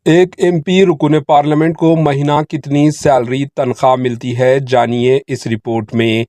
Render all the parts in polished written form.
एक एमपी रुकन पार्लियामेंट को महीना कितनी सैलरी तनख्वाह मिलती है, जानिए इस रिपोर्ट में।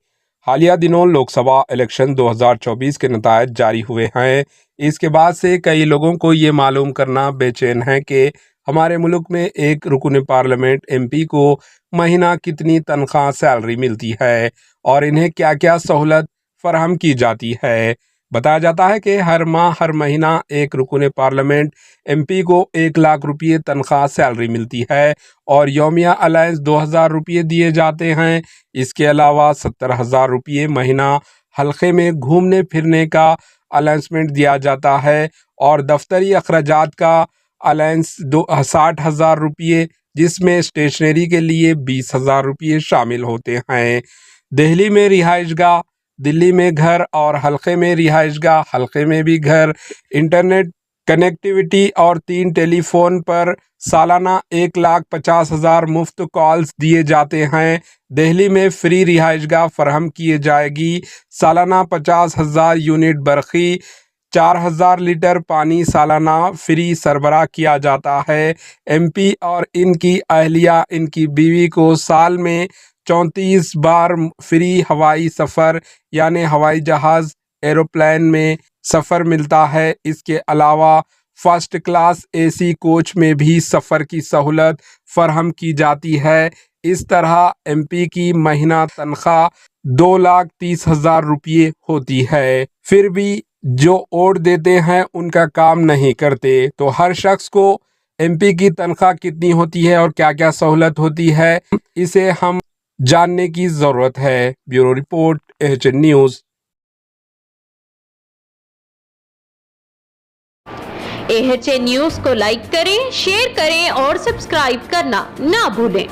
हालिया दिनों लोकसभा इलेक्शन 2024 के नतायज जारी हुए हैं। इसके बाद से कई लोगों को ये मालूम करना बेचैन है कि हमारे मुल्क में एक रुकन पार्लियामेंट एमपी को महीना कितनी तनख्वाह सैलरी मिलती है और इन्हें क्या क्या सहूलत फराहम की जाती है। बताया जाता है कि हर माह हर महीना एक रुकन पार्लियामेंट एमपी को 1 लाख रुपये तनख्वाह सैलरी मिलती है और यौमिया अलायंस 2,000 रुपये दिए जाते हैं। इसके अलावा 70,000 रुपये महीना हल्के में घूमने फिरने का अलाउंसमेंट दिया जाता है और दफ्तरी अखराजात का अलायंस 60,000 रुपये, जिसमें स्टेशनरी के लिए 20,000 रुपये शामिल होते हैं। दिल्ली में रिहाइशगाह, दिल्ली में घर और हल्के में रिहाइशगाह, हल्के में भी घर, इंटरनेट कनेक्टिविटी और 3 टेलीफोन पर सालाना 1,50,000 मुफ्त कॉल्स दिए जाते हैं। दिल्ली में फ्री रिहाइशगाह फराहम किए जाएगी। सालाना 50,000 यूनिट बरक़ी, 4,000 लीटर पानी सालाना फ्री सरबराह किया जाता है। एमपी और इनकी अहलिया, इनकी बीवी को साल में 34 बार फ्री हवाई सफ़र यानी हवाई जहाज़ एरोप्लेन में सफ़र मिलता है। इसके अलावा फर्स्ट क्लास एसी कोच में भी सफ़र की सहूलत फराहम की जाती है। इस तरह एमपी की महीना तनख्वाह 2,30,000 रुपये होती है। फिर भी जो वोट देते हैं उनका काम नहीं करते। तो हर शख्स को एमपी की तनख्वाह कितनी होती है और क्या क्या सहूलत होती है, इसे हम जानने की ज़रूरत है। Bureau report, AHN news. AHN news को लाइक करें, शेयर करें और सब्सक्राइब करना ना भूलें।